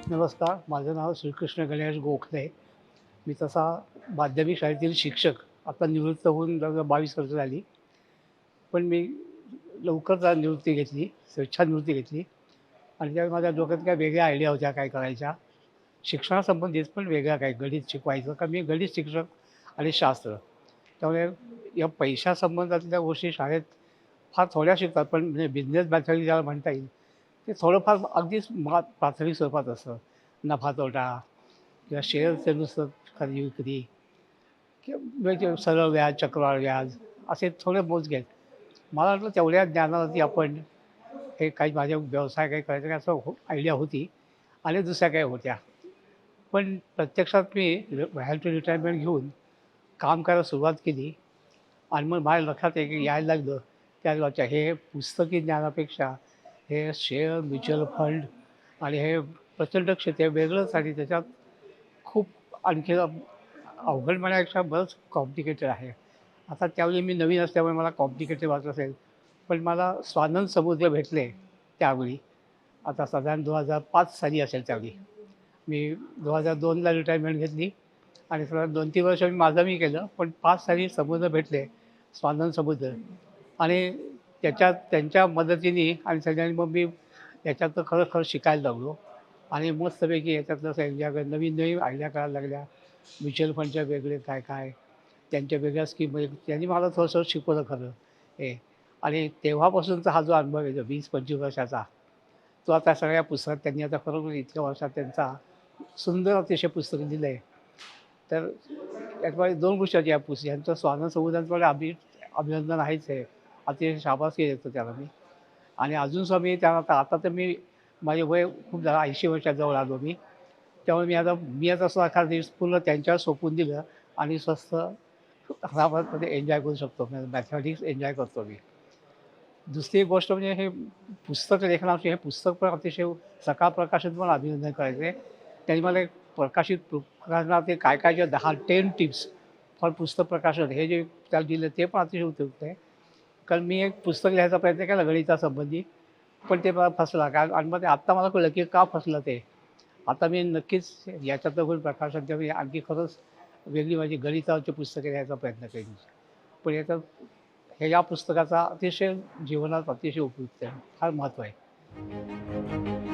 नमस्कार. माझं नाव श्रीकृष्ण गणेश गोखले. मी तसा माध्यमिक शाळेतील शिक्षक. आता निवृत्त होऊन जवळ 22 वर्ष झाली. पण मी लवकर जरा निवृत्ती घेतली, स्वेच्छानिवृत्ती घेतली आणि त्यावेळी माझ्या डोक्यात काही वेगळ्या आयडिया होत्या काय करायच्या. शिक्षणासंबंधित पण वेगळ्या काही गणित शिकवायचं कारण मी गणित शिक्षक आणि शास्त्र. त्यामुळे या पैशासंबंधातल्या गोष्टी शाळेत फार थोड्या शिकतात. पण म्हणजे बिझनेस मॅथमॅटिक्स ज्याला म्हणता येईल, ते थोडंफार अगदीच प्राथमिक स्वरूपात असतं. नफा तोटा किंवा शेअरचं नुसतं खरेदी विक्री किंवा म्हणजे सरळ व्याज, चक्रवाढ व्याज असे थोडे मोजके आहेत. मला वाटलं तेवढ्या ज्ञानावरती आपण हे काही माझ्या व्यवसाय काही करायचा काही असं आयडिया होती आणि दुसऱ्या काही होत्या. पण प्रत्यक्षात मी बाहेर टू रिटायरमेंट घेऊन काम करायला सुरुवात केली आणि मग माझ्या लक्षात यायला लागलं की अरे अच्छा हे पुस्तकी ज्ञानापेक्षा हे शेअर, म्युच्युअल फंड आणि हे प्रचंड क्षेत्र वेगळंच आणि त्याच्यात खूप आणखी अवघड म्हणण्यापेक्षा बरंच कॉम्प्लिकेटेड आहे. आता त्यावेळी मी नवीन असल्यामुळे मला कॉम्प्लिकेटेड वाटत असेल, पण मला स्वानंद समुद्र भेटले त्यावेळी. आता साधारण 2005 साली असेल त्यावेळी. मी 2002ला रिटायरमेंट घेतली आणि साधारण 2-3 वर्ष मी केलं. पण 5 साली समुद्र भेटले, स्वानंद समुद्र आणि त्याच्यात त्यांच्या मदतीने आणि सगळ्यांनी मग मी याच्यातनं खरं शिकायला लागलो आणि मस्तपैकी याच्यातनं असं एन्जॉय करत नवीन-नवीन आयडिया करायला लागल्या. म्युच्युअल फंडच्या वेगळे काय-काय, त्यांच्या वेगळ्या स्कीम म्हणजे त्यांनी मला थोडंसं शिकवलं खरं हे आणि तेव्हापासूनचा हा जो अनुभव आहे जो 20-25 वर्षाचा, तो आता सगळ्या पुस्तकात त्यांनी आता खरोखर इतक्या वर्षात त्यांचा सुंदर अतिशय पुस्तक लिहिलं आहे. तर त्याच्यामध्ये 2 गोष्टी आहेत या यांचं स्वानंद समुद्रांचं अभिनंदन आहेच आहे. अतिशय शाबासकी देतो त्याला मी आणि अजून सुद्धा मी त्याला आता आता तर मी माझे वय खूप झालं 80 वर्षाजवळ आलो मी. त्यामुळे मी आता सुद्धा एखादा दिवस पूर्ण त्यांच्यावर सोपवून दिलं आणि स्वस्त आरामात एन्जॉय करू शकतो. मॅथमॅटिक्स एन्जॉय करतो मी. दुसरी एक गोष्ट म्हणजे हे पुस्तक लेखनाचे हे पुस्तक पण अतिशय सकाळ प्रकाशन मला अभिनंदन करायचं आहे. त्यांनी मला एक प्रकाशित प्रकरणात काय-काय जे 10 टिप्स फॉर पुस्तक प्रकाशन हे जे त्याला दिलं ते पण अतिशय उपयुक्त आहे. कारण मी एक पुस्तक लिहायचा प्रयत्न केला गणितासंबंधी, पण ते मला फसला कारण आणि मग ते आत्ता मला कळलं की का फसलं ते. आता मी नक्कीच याच्यातनं होईल प्रकाशन तेव्हा मी आणखी खरंच वेगळी माझी गणिताची पुस्तके लिहायचा प्रयत्न करीन. पण याच्यात हे या पुस्तकाचा अतिशय जीवनात अतिशय उपयुक्त आहे. फार महत्त्व आहे.